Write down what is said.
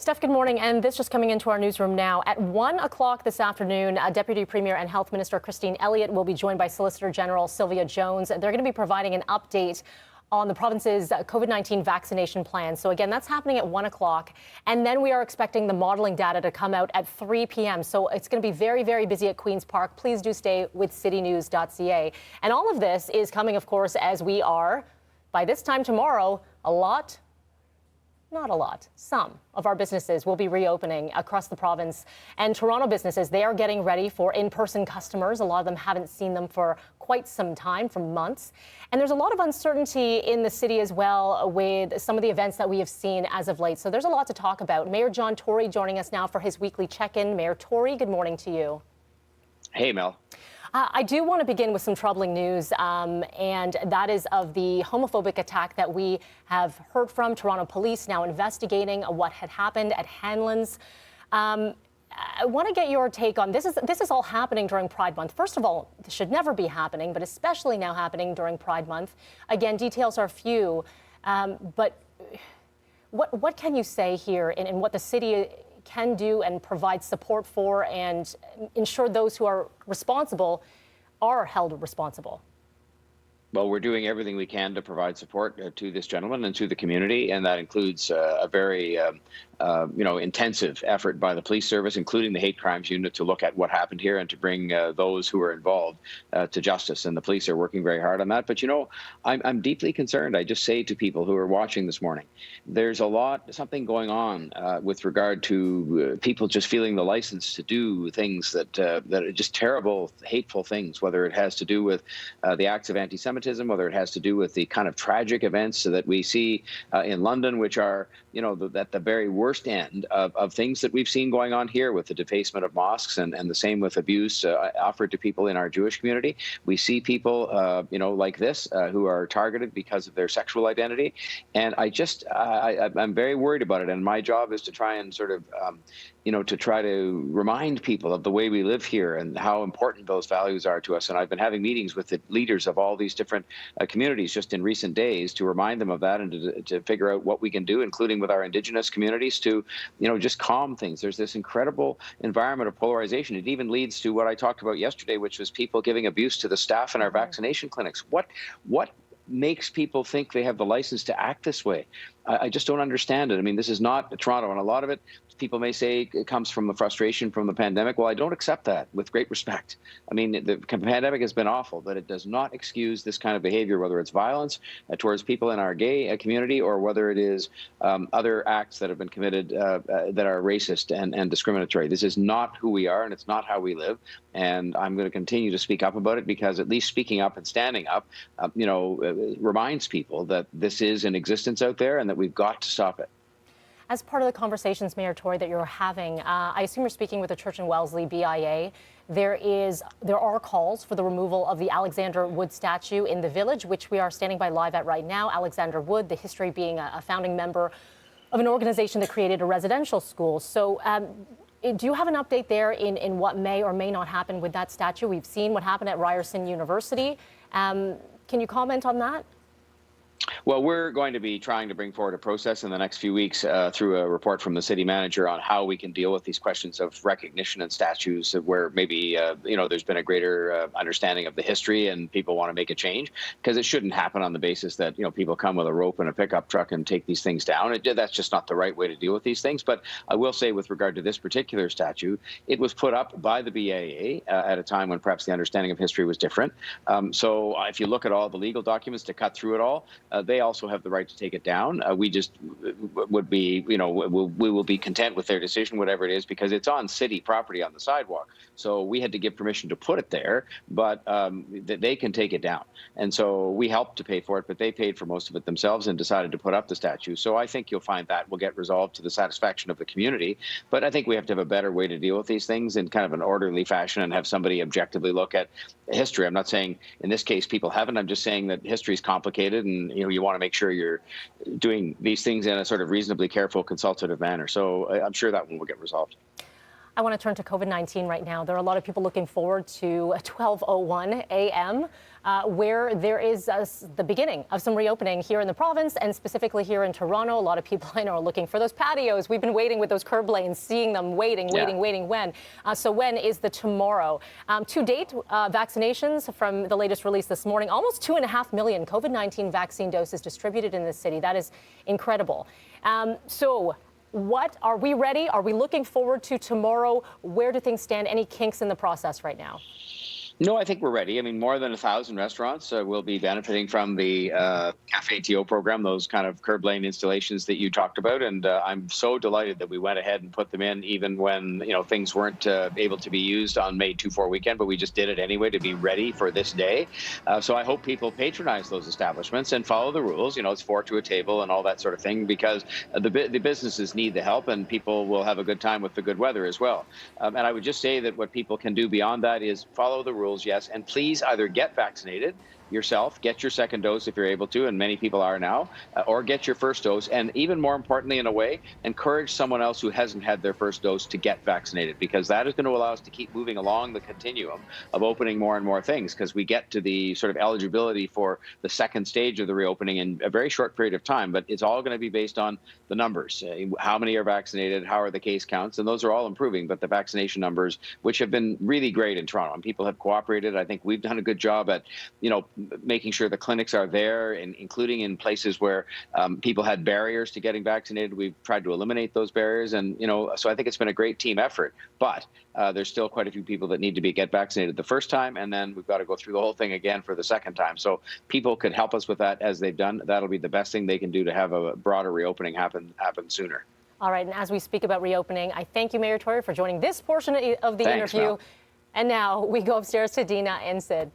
Steph, good morning. And this just coming into our newsroom now. At 1 o'clock this afternoon, Deputy Premier and Health Minister Christine Elliott will be joined by Solicitor General Sylvia Jones. They're going to be providing an update on the province's COVID-19 vaccination plan. So again, that's happening at 1 o'clock. And then we are expecting the modeling data to come out at 3 p.m. So it's going to be very, very busy at Queen's Park. Please do stay with citynews.ca. And all of this is coming, of course, as we are, by this time tomorrow, not a lot. Some of our businesses will be reopening across the province. And Toronto businesses, they are getting ready for in-person customers. A lot of them haven't seen them for quite some time, for months. And there's a lot of uncertainty in the city as well with some of the events that we have seen as of late. So there's a lot to talk about. Mayor John Tory joining us now for his weekly check-in. Mayor Tory, good morning to you. Hey, Mel. I do want to begin with some troubling news, and that is of the homophobic attack that we have heard from. Toronto police now investigating what had happened at Hanlon's. I want to get your take on this. This is all happening during Pride Month. First of all, this should never be happening, but especially now happening during Pride Month. Again, details are few, but what can you say here in what the city can do and provide support for and ensure those who are responsible are held responsible? Well, we're doing everything we can to provide support to this gentleman and to the community, and that includes a very intensive effort by the police service, including the hate crimes unit, to look at what happened here and to bring those who are involved to justice. And the police are working very hard on that. But, I'm deeply concerned. I just say to people who are watching this morning, there's something going on with regard to people just feeling the license to do things that are just terrible, hateful things, whether it has to do with the acts of anti-Semitism, whether it has to do with the kind of tragic events that we see in London, which are, at the very worst end of things that we've seen going on here with the defacement of mosques and the same with abuse offered to people in our Jewish community. We see people, like this, who are targeted because of their sexual identity. And I'm very worried about it. And my job is to try and sort of, to try to remind people of the way we live here and how important those values are to us. And I've been having meetings with the leaders of all these different communities just in recent days to remind them of that and to figure out what we can do, including with our Indigenous communities, to, just calm things. There's this incredible environment of polarization. It even leads to what I talked about yesterday, which was people giving abuse to the staff in our vaccination clinics. What makes people think they have the license to act this way? I just don't understand it. I mean, this is not Toronto, and a lot of it, people may say it comes from the frustration from the pandemic. Well, I don't accept that, with great respect. I mean, the pandemic has been awful, but it does not excuse this kind of behavior, whether it's violence towards people in our gay community or whether it is other acts that have been committed that are racist and discriminatory. This is not who we are, and it's not how we live. And I'm going to continue to speak up about it because at least speaking up and standing up, reminds people that this is in existence out there and that we've got to stop it. As part of the conversations, Mayor Tory, that you're having, I assume you're speaking with the Church and Wellesley BIA. There are calls for the removal of the Alexander Wood statue in the village, which we are standing by live at right now. Alexander Wood, the history being a founding member of an organization that created a residential school. So do you have an update there in what may or may not happen with that statue? We've seen what happened at Ryerson University. Can you comment on that? Well, we're going to be trying to bring forward a process in the next few weeks through a report from the city manager on how we can deal with these questions of recognition and statues where maybe, there's been a greater understanding of the history and people want to make a change, because it shouldn't happen on the basis that, people come with a rope and a pickup truck and take these things down. That's just not the right way to deal with these things. But I will say with regard to this particular statue, it was put up by the BIA at a time when perhaps the understanding of history was different. So if you look at all the legal documents to cut through it all, they also have the right to take it down. We just would be, we will be content with their decision, whatever it is, because it's on city property on the sidewalk. So we had to give permission to put it there, but they can take it down. And so we helped to pay for it, but they paid for most of it themselves and decided to put up the statue. So I think you'll find that will get resolved to the satisfaction of the community. But I think we have to have a better way to deal with these things in kind of an orderly fashion and have somebody objectively look at history. I'm not saying in this case people haven't. I'm just saying that history is complicated, and you want to make sure you're doing these things in a sort of reasonably careful, consultative manner. So I'm sure that one will get resolved. I want to turn to COVID-19 right now. There are a lot of people looking forward to 12:01 a.m., where there is the beginning of some reopening here in the province and specifically here in Toronto. A lot of people I know are looking for those patios. We've been waiting with those curb lanes, seeing them waiting when. So when is the tomorrow? To date, vaccinations from the latest release this morning, almost 2.5 million COVID-19 vaccine doses distributed in this city. That is incredible. What are we ready? Are we looking forward to tomorrow? Where do things stand? Any kinks in the process right now? No, I think we're ready. I mean, more than 1,000 restaurants will be benefiting from the Cafe TO program, those kind of curb lane installations that you talked about. And I'm so delighted that we went ahead and put them in even when, things weren't able to be used on May 2-4 weekend, but we just did it anyway to be ready for this day. So I hope people patronize those establishments and follow the rules. It's 4 to a table and all that sort of thing, because the businesses need the help and people will have a good time with the good weather as well. And I would just say that what people can do beyond that is follow the rules. Yes, and please either get vaccinated yourself, get your second dose if you're able to, and many people are now, or get your first dose. And even more importantly, in a way, encourage someone else who hasn't had their first dose to get vaccinated, because that is going to allow us to keep moving along the continuum of opening more and more things, because we get to the sort of eligibility for the second stage of the reopening in a very short period of time. But it's all going to be based on the numbers. How many are vaccinated? How are the case counts? And those are all improving. But the vaccination numbers, which have been really great in Toronto, and people have cooperated. I think we've done a good job at, making sure the clinics are there, and including in places where people had barriers to getting vaccinated. We've tried to eliminate those barriers. And, so I think it's been a great team effort. But there's still quite a few people that need to get vaccinated the first time, and then we've got to go through the whole thing again for the second time. So people could help us with that as they've done. That'll be the best thing they can do to have a broader reopening happen sooner. All right, and as we speak about reopening, I thank you, Mayor Tory, for joining this portion of the Thanks, interview. Mel. And now we go upstairs to Dina and Sid.